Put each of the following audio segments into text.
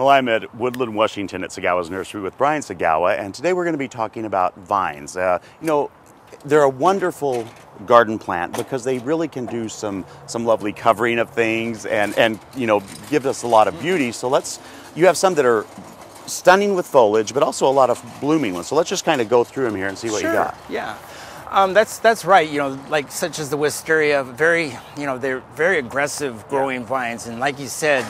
Well, I'm at Woodland, Washington at Tsugawa's Nursery with Brian Tsugawa, and today we're going to be talking about vines. They're a wonderful garden plant because they really can do some lovely covering of things and give us a lot of beauty. So you have some that are stunning with foliage, but also a lot of blooming ones. So let's just kind of go through them here and see what you got. Yeah. That's right. Like such as the Wisteria, they're very aggressive growing vines, and like you said,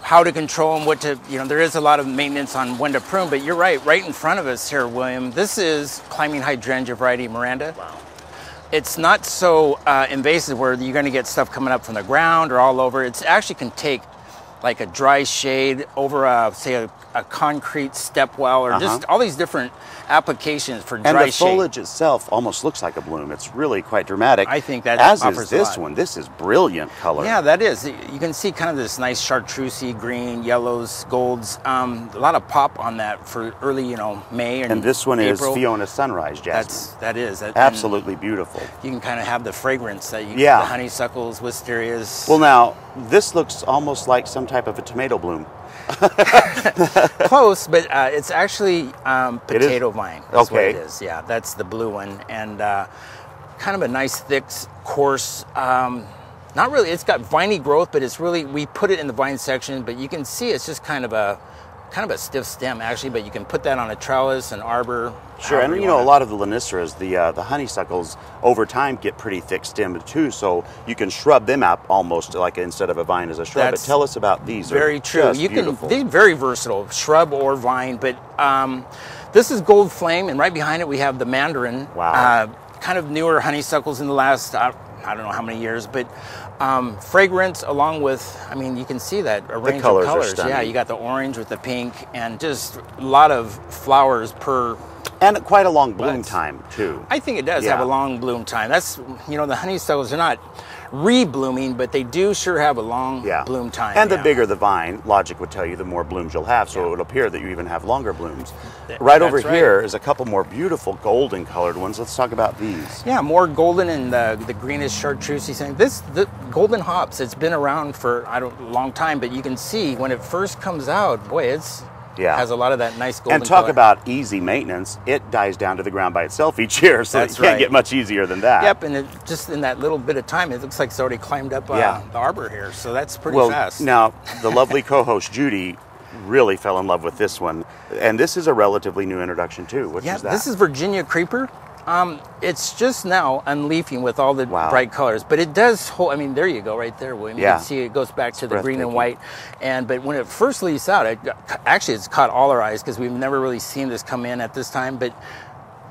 how to control them, there is a lot of maintenance on when to prune. But you're right in front of us here, William. This is climbing hydrangea variety Miranda. Wow. It's not so invasive where you're going to get stuff coming up from the ground or all over. It actually can take like a dry shade over say a concrete step well, or just all these different applications for dry shade. And the foliage itself almost looks like a bloom. It's really quite dramatic. I think that as offers is this a lot. one. This is brilliant color. Yeah, that is. You can see kind of this nice chartreusey green, yellows, golds. A lot of pop on that for early, May and this one April. Is Fiona Sunrise Jasmine. That is absolutely beautiful. You can kind of have the fragrance that the honeysuckles, wisterias. Well, now this looks almost like some type of a tomato bloom. Close, but it's actually potato vine. That's what it is. Yeah, that's the blue one, and kind of a nice, thick, coarse. Not really. It's got viney growth, but it's really, we put it in the vine section. But you can see it's just kind of a stiff stem actually. But you can put that on a trellis, an arbor. Sure, and a lot of the Lanisteras, the honeysuckles, over time get pretty thick stemmed too, so you can shrub them up almost like instead of a vine as a shrub. But tell us about these. Very true. They're very versatile, shrub or vine. But this is Gold Flame, and right behind it we have the Mandarin. Wow. Kind of newer honeysuckles in the last I don't know how many years, but fragrance along with, you can see that a range of colors. Yeah, you got the orange with the pink, and just a lot of flowers per. And quite a long bloom time, too. I think it does have a long bloom time. That's, the honeysuckles are not re-blooming, but they do sure have a long bloom time. And the bigger the vine, logic would tell you the more blooms you'll have, so it would appear that you even have longer blooms. Right over here is a couple more beautiful golden colored ones. Let's talk about these. Yeah, more golden and the greenish chartreusey thing. The golden hops, it's been around for a long time, but you can see when it first comes out, boy, it's... has a lot of that nice golden And talk color. about easy maintenance. It dies down to the ground by itself each year, so it can't get much easier than that. Yep, and just in that little bit of time, it looks like it's already climbed up the arbor here, so that's pretty fast. Now, the lovely co-host Judy really fell in love with this one, and this is a relatively new introduction too. What is that? This is Virginia Creeper. It's just now unleafing with all the bright colors, but it does hold. There you go, right there, William. You can see it goes back to the green and white. But when it first leaves out, it's caught all our eyes because we've never really seen this come in at this time. But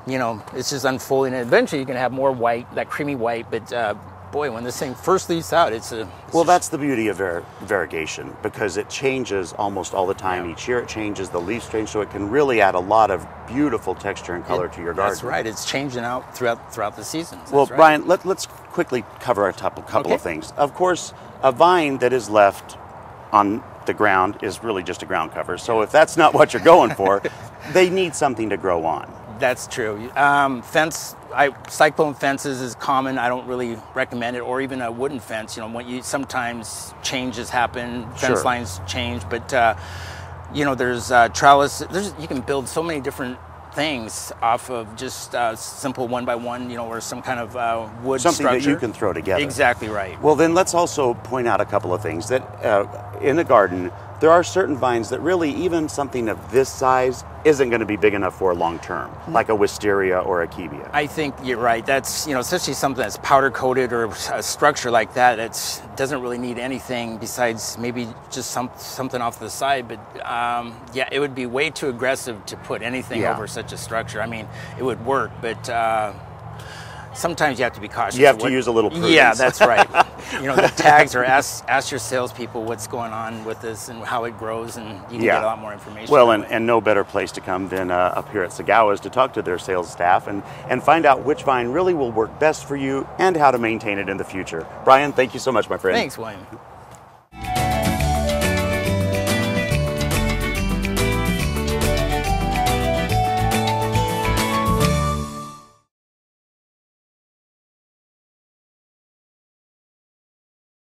it's just unfolding, and eventually you can have more white, that creamy white. But boy, when this thing first leaves out, that's the beauty of variegation, because it changes almost all the time. Each year it changes, the leaves change, so it can really add a lot of beautiful texture and color to your garden. That's right. It's changing out throughout the seasons. Well, Brian, let's quickly cover a couple of things. Of course, a vine that is left on the ground is really just a ground cover. So if that's not what you're going for, they need something to grow on. That's true. Cyclone fences is common. I don't really recommend it, or even a wooden fence. When sometimes changes happen, fence lines change, but there's trellis. You can build so many different things off of just simple 1x1, or some kind of wood something structure. That you can throw together. Exactly right. Well, then let's also point out a couple of things that in the garden, there are certain vines that really, even something of this size isn't going to be big enough for long term, like a wisteria or a kibia. I think you're right. That's, especially something that's powder coated or a structure like that, it doesn't really need anything besides maybe just something off the side. But it would be way too aggressive to put anything over such a structure. It would work, but sometimes you have to be cautious. You have to use a little prudence. Yeah, that's right. The tags, or ask your salespeople what's going on with this and how it grows, and you can get a lot more information. Well, and no better place to come than up here at Tsugawa's to talk to their sales staff and find out which vine really will work best for you and how to maintain it in the future. Brian, thank you so much, my friend. Thanks, William.